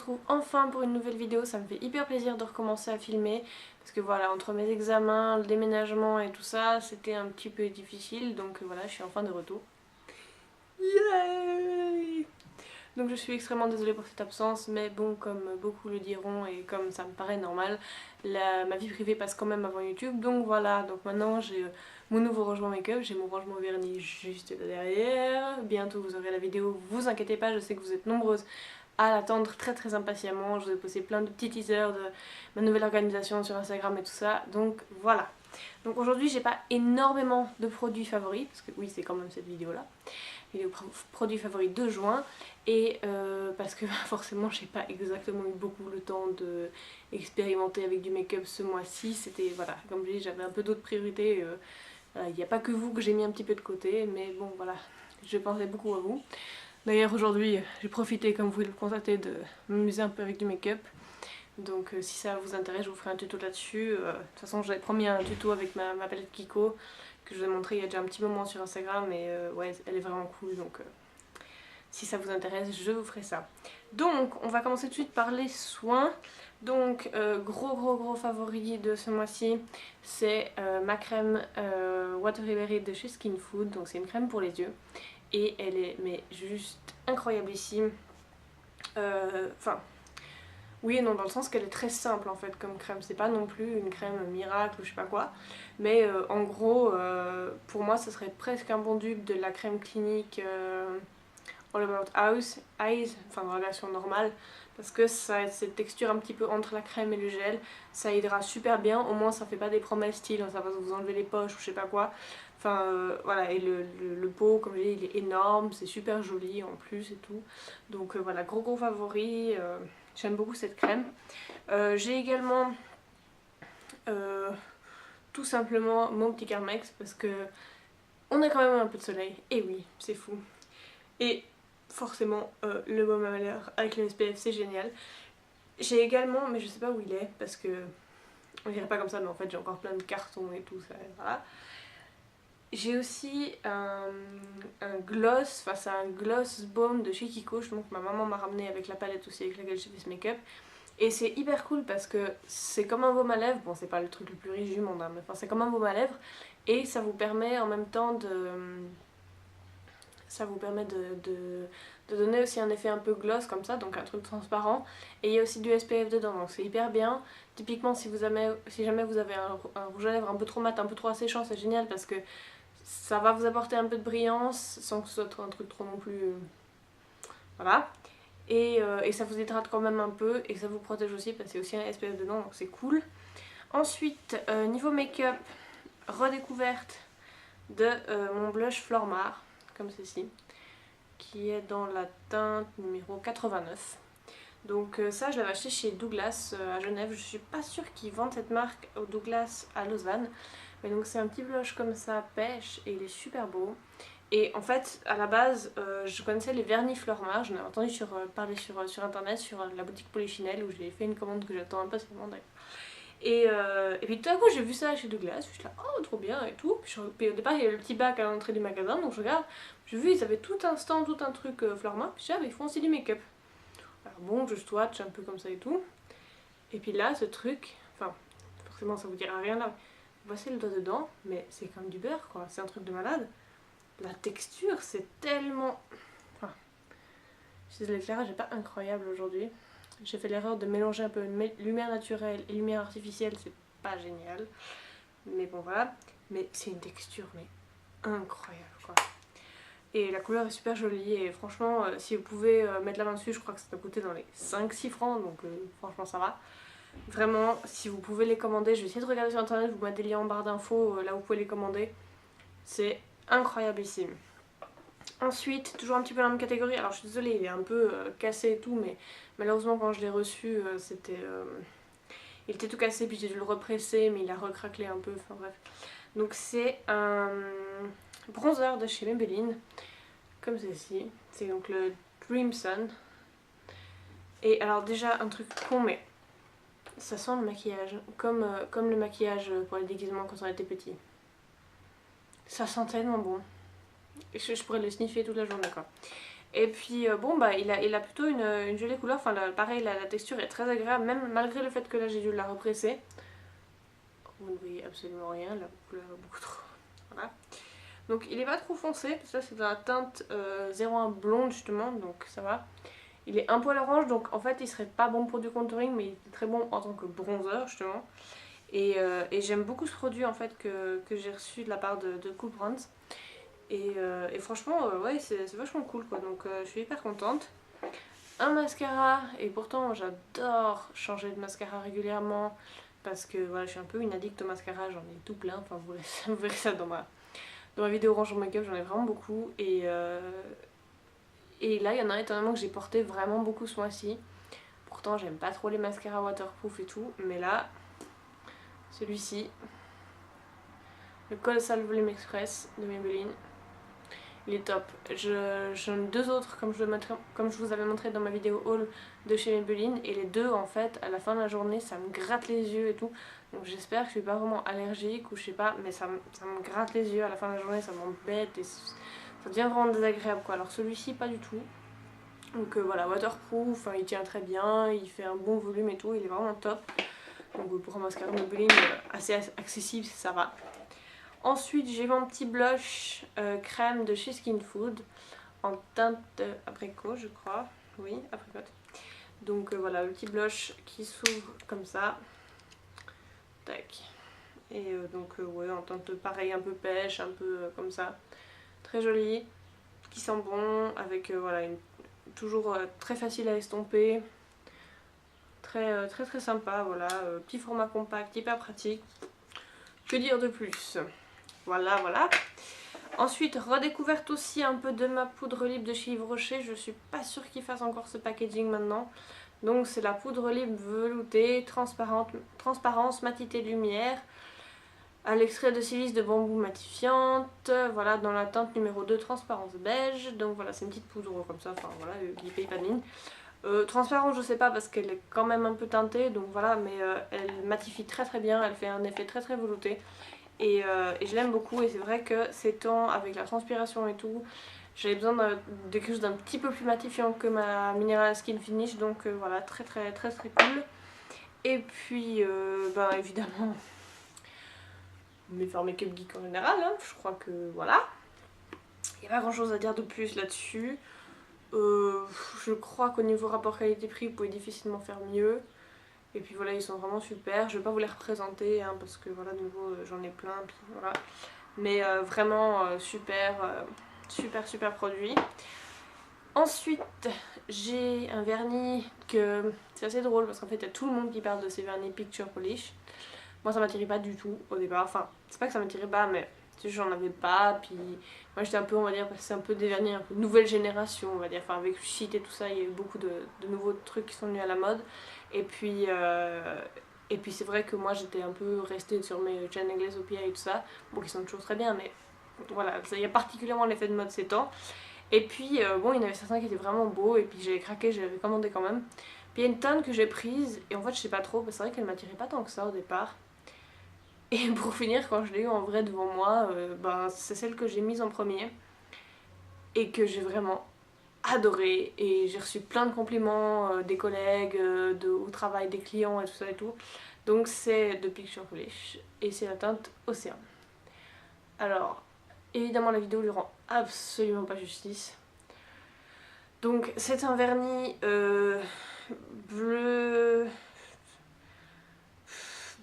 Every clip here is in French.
retrouve enfin pour une nouvelle vidéo. Ça me fait hyper plaisir de recommencer à filmer parce que voilà, entre mes examens, le déménagement et tout ça, c'était un petit peu difficile, donc voilà, je suis enfin de retour. Yay! Donc je suis extrêmement désolée pour cette absence, mais bon, comme beaucoup le diront et comme ça me paraît normal, ma vie privée passe quand même avant YouTube. Donc voilà, donc maintenant j'ai mon nouveau rangement make-up, j'ai mon rangement vernis juste derrière. Bientôt vous aurez la vidéo, vous inquiétez pas, je sais que vous êtes nombreuses à l'attendre très impatiemment. Je vous ai posté plein de petits teasers de ma nouvelle organisation sur Instagram et tout ça, donc voilà. Donc aujourd'hui j'ai pas énormément de produits favoris, parce que oui c'est quand même cette vidéo là, vidéo produits favoris de juin, et parce que forcément j'ai pas exactement eu beaucoup le temps de expérimenter avec du make-up ce mois-ci. C'était voilà, comme je dis, j'avais un peu d'autres priorités, il n'y a pas que vous que j'ai mis un petit peu de côté, mais bon voilà, je pensais beaucoup à vous. D'ailleurs aujourd'hui j'ai profité, comme vous pouvez le constater, de m'amuser un peu avec du make-up. Donc si ça vous intéresse, je vous ferai un tuto là-dessus. De toute façon j'avais promis un tuto avec ma palette Kiko que je vous ai montré il y a déjà un petit moment sur Instagram, et ouais, elle est vraiment cool, donc si ça vous intéresse je vous ferai ça. Donc on va commencer tout de suite par les soins. Donc gros favori de ce mois-ci, c'est ma crème Watery Berry de chez Skin Food. Donc c'est une crème pour les yeux et elle est mais juste incroyablissime. Enfin oui et non, dans le sens qu'elle est très simple en fait comme crème, c'est pas non plus une crème miracle ou je sais pas quoi, mais en gros pour moi ce serait presque un bon dupe de la crème clinique All About Eyes, enfin dans la version normale, parce que ça a cette texture un petit peu entre la crème et le gel, ça aidera super bien, au moins ça fait pas des promesses style ça va vous enlever les poches ou je sais pas quoi. Enfin voilà, et le pot comme je dis il est énorme, c'est super joli en plus et tout, donc voilà, gros favori. J'aime beaucoup cette crème. J'ai également tout simplement mon petit Carmex parce que on a quand même un peu de soleil. Et oui, c'est fou. Et forcément le baume à lèvres avec le SPF, c'est génial. J'ai également, mais je sais pas où il est parce que on dirait pas comme ça, mais en fait j'ai encore plein de cartons et tout ça. Voilà. J'ai aussi un gloss, enfin c'est un gloss baume de chez Kiko, donc ma maman m'a ramené avec la palette aussi avec laquelle j'ai fait ce make-up. Et c'est hyper cool parce que c'est comme un baume à lèvres, bon c'est pas le truc le plus riche du monde, hein, mais enfin, c'est comme un baume à lèvres et ça vous permet en même temps de... Ça vous permet de donner aussi un effet un peu gloss comme ça, donc un truc transparent. Et il y a aussi du SPF dedans, donc c'est hyper bien. Typiquement si jamais vous avez un rouge à lèvres un peu trop mat, un peu trop asséchant, c'est génial parce que ça va vous apporter un peu de brillance sans que ce soit un truc trop non plus... Voilà. Et ça vous hydrate quand même un peu et ça vous protège aussi parce qu'il y a aussi un SPF dedans, donc c'est cool. Ensuite niveau make-up, redécouverte de mon blush Flormar, comme ceci, qui est dans la teinte numéro 89. Donc ça je l'avais acheté chez Douglas à Genève. Je suis pas sûre qu'ils vendent cette marque au Douglas à Lausanne, mais donc c'est un petit blush comme ça, pêche, et il est super beau. Et en fait, à la base, je connaissais les vernis Flormar, j'en ai entendu parler sur internet, sur la boutique Polichinelle, où j'ai fait une commande que j'attends impatiemment d'ailleurs. Et puis tout à coup, j'ai vu ça chez Douglas, je suis là, oh trop bien et tout. Puis au départ, il y avait le petit bac à l'entrée du magasin, donc je regarde, j'ai vu, ils avaient tout un stand, tout un truc Flormar, puis ils font aussi du make-up. Alors bon, je swatch un peu comme ça et tout. Et puis là, ce truc, enfin, forcément ça vous dira rien là, vous passez le doigt dedans, mais c'est comme du beurre quoi, c'est un truc de malade. La texture, c'est tellement... Enfin, je sais, l'éclairage n'est pas incroyable aujourd'hui. J'ai fait l'erreur de mélanger un peu lumière naturelle et lumière artificielle, c'est pas génial. Mais bon voilà, mais c'est une texture mais incroyable quoi. Et la couleur est super jolie et franchement, si vous pouvez mettre la main dessus, je crois que ça doit coûter dans les 5-6 francs, donc franchement ça va. Vraiment, si vous pouvez les commander, je vais essayer de regarder sur internet, vous mettre des liens en barre d'infos, là où vous pouvez les commander. C'est incroyablissime. Ensuite, toujours un petit peu dans la même catégorie, alors je suis désolée, il est un peu cassé et tout, mais malheureusement quand je l'ai reçu, il était tout cassé, puis j'ai dû le represser, mais il a recraquelé un peu, enfin bref. Donc c'est un bronzer de chez Maybelline, comme ceci, c'est donc le Dream Sun. Et alors déjà un truc con, mais ça sent le maquillage, comme le maquillage pour les déguisements quand on était petit. Ça sent tellement bon. Je pourrais le sniffer toute la journée quoi. Et puis bon bah il a plutôt une jolie couleur, enfin pareil la texture est très agréable, même malgré le fait que là j'ai dû la represser. Vous ne voyez absolument rien, la couleur est beaucoup trop... Voilà. Donc il est pas trop foncé, ça c'est dans la teinte 01 blonde justement, donc ça va. Il est un poil orange, donc en fait il serait pas bon pour du contouring, mais il est très bon en tant que bronzer justement. Et j'aime beaucoup ce produit en fait que j'ai reçu de la part de Cool Brands. Et franchement, ouais, c'est vachement cool quoi, donc je suis hyper contente. Un mascara, et pourtant j'adore changer de mascara régulièrement parce que voilà, je suis un peu une addict au mascara, j'en ai tout plein, enfin vous verrez ça dans ma vidéo Range Make-up, j'en ai vraiment beaucoup. Et là, il y en a étonnamment que j'ai porté vraiment beaucoup ce mois-ci. Pourtant, j'aime pas trop les mascaras waterproof et tout, mais là, celui-ci, le Colossal Volume Express de Maybelline, il est top. J'en ai deux autres comme je vous avais montré dans ma vidéo haul de chez Maybelline, et les deux en fait à la fin de la journée ça me gratte les yeux et tout, donc j'espère que je suis pas vraiment allergique ou je sais pas, mais ça me gratte les yeux à la fin de la journée, ça m'embête et ça devient vraiment désagréable quoi. Alors celui-ci pas du tout, donc voilà, waterproof, il tient très bien, il fait un bon volume et tout, il est vraiment top. Donc pour un mascara Maybelline assez accessible, ça va. Ensuite, j'ai mon petit blush crème de chez Skin Food en teinte abricot, je crois. Oui, apricot. Donc voilà, le petit blush qui s'ouvre comme ça. Tac. Et donc ouais, en teinte pareil, un peu pêche, un peu comme ça. Très joli, qui sent bon, avec voilà, toujours très facile à estomper. Très très sympa, voilà. Petit format compact, hyper pratique. Que dire de plus? Voilà, voilà. Ensuite, redécouverte aussi un peu de ma poudre libre de chez Yves Rocher. Je suis pas sûre qu'il fasse encore ce packaging maintenant. Donc c'est la poudre libre veloutée, transparence, matité lumière, à l'extrait de silice de bambou matifiante. Voilà, dans la teinte numéro 2, transparence beige. Donc voilà, c'est une petite poudre comme ça, enfin voilà, qui paye pas de mine. Transparente je sais pas parce qu'elle est quand même un peu teintée, donc voilà, mais elle matifie très très bien, elle fait un effet très très velouté. Et je l'aime beaucoup, et c'est vrai que ces temps avec la transpiration et tout, j'avais besoin de quelque chose d'un petit peu plus matifiant que ma Mineral Skin Finish, donc voilà, très très très très cool. Et puis ben évidemment mes Faire Make-up Geek en général, hein, je crois que voilà, il n'y a pas grand chose à dire de plus là-dessus. Je crois qu'au niveau rapport qualité-prix vous pouvez difficilement faire mieux. Et puis voilà, ils sont vraiment super. Je vais pas vous les représenter hein, parce que voilà, de nouveau j'en ai plein, puis voilà. Mais vraiment super, super produit. Ensuite, j'ai un vernis que c'est assez drôle parce qu'en fait il y a tout le monde qui parle de ces vernis Picture Polish. Moi ça m'attirait pas du tout au départ, enfin c'est pas que ça m'attirait pas, mais j'en avais pas, puis moi j'étais un peu, on va dire, c'est un peu des vernis un peu nouvelle génération, on va dire, enfin avec Sheet et tout ça, il y a eu beaucoup de nouveaux trucs qui sont venus à la mode, et puis c'est vrai que moi j'étais un peu restée sur mes chaînes anglaises au et tout ça, bon qui sont toujours très bien, mais voilà, il y a particulièrement l'effet de mode ces temps. Et puis bon, il y en avait certains qui étaient vraiment beaux, et puis j'avais craqué, j'avais commandé quand même. Puis il y a une teinte que j'ai prise, et en fait je sais pas trop, c'est vrai qu'elle m'attirait pas tant que ça au départ. Et pour finir, quand je l'ai eu en vrai devant moi, ben, c'est celle que j'ai mise en premier et que j'ai vraiment adorée. Et j'ai reçu plein de compliments des collègues, au travail, des clients et tout ça et tout. Donc c'est de Picture Polish et c'est la teinte Océan. Alors, évidemment la vidéo lui rend absolument pas justice. Donc c'est un vernis bleu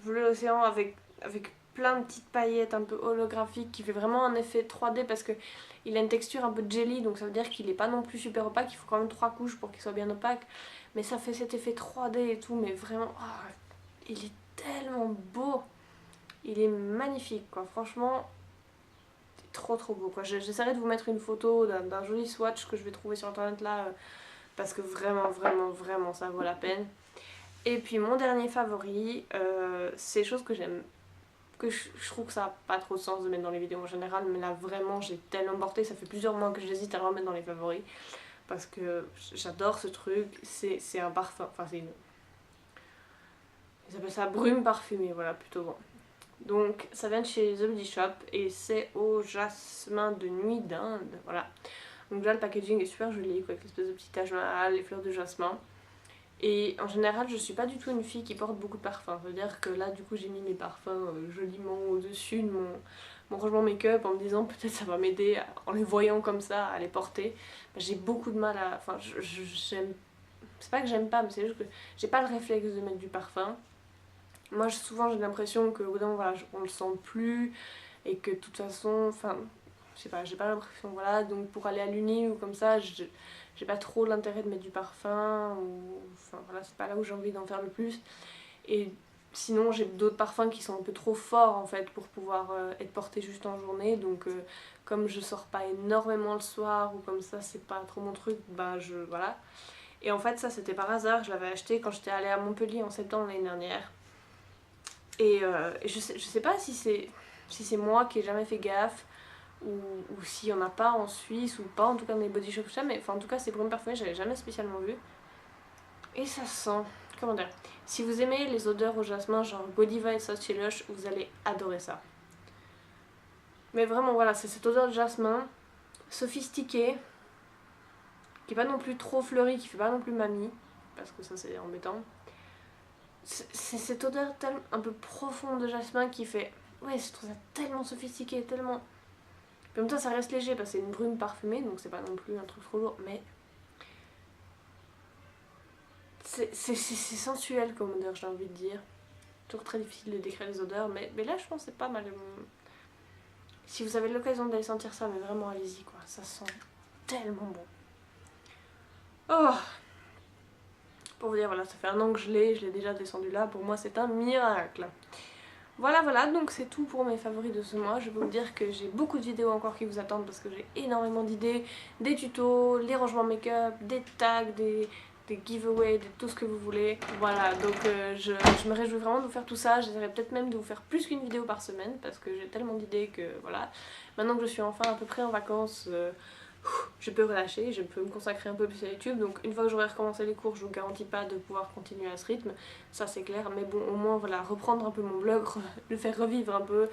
océan avec plein de petites paillettes un peu holographiques qui fait vraiment un effet 3D parce que il a une texture un peu jelly, donc ça veut dire qu'il est pas non plus super opaque, il faut quand même 3 couches pour qu'il soit bien opaque, mais ça fait cet effet 3D et tout, mais vraiment il est tellement beau, il est magnifique quoi, franchement trop beau quoi. J'essaierai de vous mettre une photo d'un joli swatch que je vais trouver sur internet là parce que vraiment ça vaut la peine. Et puis mon dernier favori, c'est des choses que j'aime, que je trouve que ça n'a pas trop de sens de mettre dans les vidéos en général, mais là vraiment j'ai tellement porté, ça fait plusieurs mois que j'hésite à le remettre dans les favoris, parce que j'adore ce truc, c'est un parfum, enfin c'est une... Ils appellent ça brume parfumée, voilà, plutôt bon. Donc ça vient de chez The Body Shop et c'est au jasmin de nuit d'Inde, voilà. Donc déjà le packaging est super joli quoi, avec l'espèce de petit Taj Mahal, les fleurs de jasmin. Et en général je suis pas du tout une fille qui porte beaucoup de parfums. Ça veut dire que là du coup j'ai mis mes parfums joliment au-dessus de mon rangement make-up en me disant peut-être ça va m'aider en les voyant comme ça à les porter. J'ai beaucoup de mal à... Enfin j'aime... C'est pas que j'aime pas mais c'est juste que j'ai pas le réflexe de mettre du parfum. Moi souvent j'ai l'impression que au bout d'un moment voilà, on le sent plus et que de toute façon... Enfin je sais pas, j'ai pas l'impression voilà, donc pour aller à l'uni ou comme ça j'ai pas trop l'intérêt de mettre du parfum ou enfin voilà, c'est pas là où j'ai envie d'en faire le plus. Et sinon j'ai d'autres parfums qui sont un peu trop forts en fait pour pouvoir être portés juste en journée, donc comme je sors pas énormément le soir ou comme ça c'est pas trop mon truc, bah voilà. Et en fait ça c'était par hasard, je l'avais acheté quand j'étais allée à Montpellier en septembre l'année dernière. Et je sais pas si c'est moi qui ai jamais fait gaffe ou s'il y en a pas en Suisse ou pas, en tout cas dans les body shops, mais enfin en tout cas c'est pour une parfumée, j'avais jamais spécialement vu. Et ça sent, comment dire, si vous aimez les odeurs au jasmin genre Godiva et Sachi Lush, vous allez adorer ça. Mais vraiment voilà, c'est cette odeur de jasmin, sophistiquée, qui est pas non plus trop fleurie, qui fait pas non plus mamie, parce que ça c'est embêtant. C'est cette odeur un peu profonde de jasmin qui fait, ouais je trouve ça tellement sophistiqué, tellement... En même temps ça reste léger parce que c'est une brume parfumée donc c'est pas non plus un truc trop lourd, mais c'est sensuel comme odeur, j'ai envie de dire. Toujours très difficile de décrire les odeurs, mais là je pense que c'est pas mal. Si vous avez l'occasion d'aller sentir ça, mais vraiment allez-y quoi, ça sent tellement bon. Oh, pour vous dire voilà, ça fait un an que je l'ai déjà descendu là, pour moi c'est un miracle. Voilà, donc c'est tout pour mes favoris de ce mois. Je peux vous dire que j'ai beaucoup de vidéos encore qui vous attendent parce que j'ai énormément d'idées, des tutos, les rangements make-up, des tags, des giveaways, tout ce que vous voulez. Voilà, donc je me réjouis vraiment de vous faire tout ça. J'essaierai peut-être même de vous faire plus qu'une vidéo par semaine parce que j'ai tellement d'idées que voilà. Maintenant que je suis enfin à peu près en vacances, je peux relâcher, je peux me consacrer un peu plus à YouTube. Donc une fois que j'aurai recommencé les cours, je vous garantis pas de pouvoir continuer à ce rythme, ça c'est clair. Mais bon, au moins voilà, reprendre un peu mon blog, le faire revivre un peu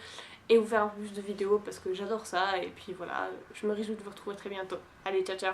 et vous faire un peu plus de vidéos parce que j'adore ça. Et puis voilà, je me réjouis de vous retrouver très bientôt. Allez, ciao ciao!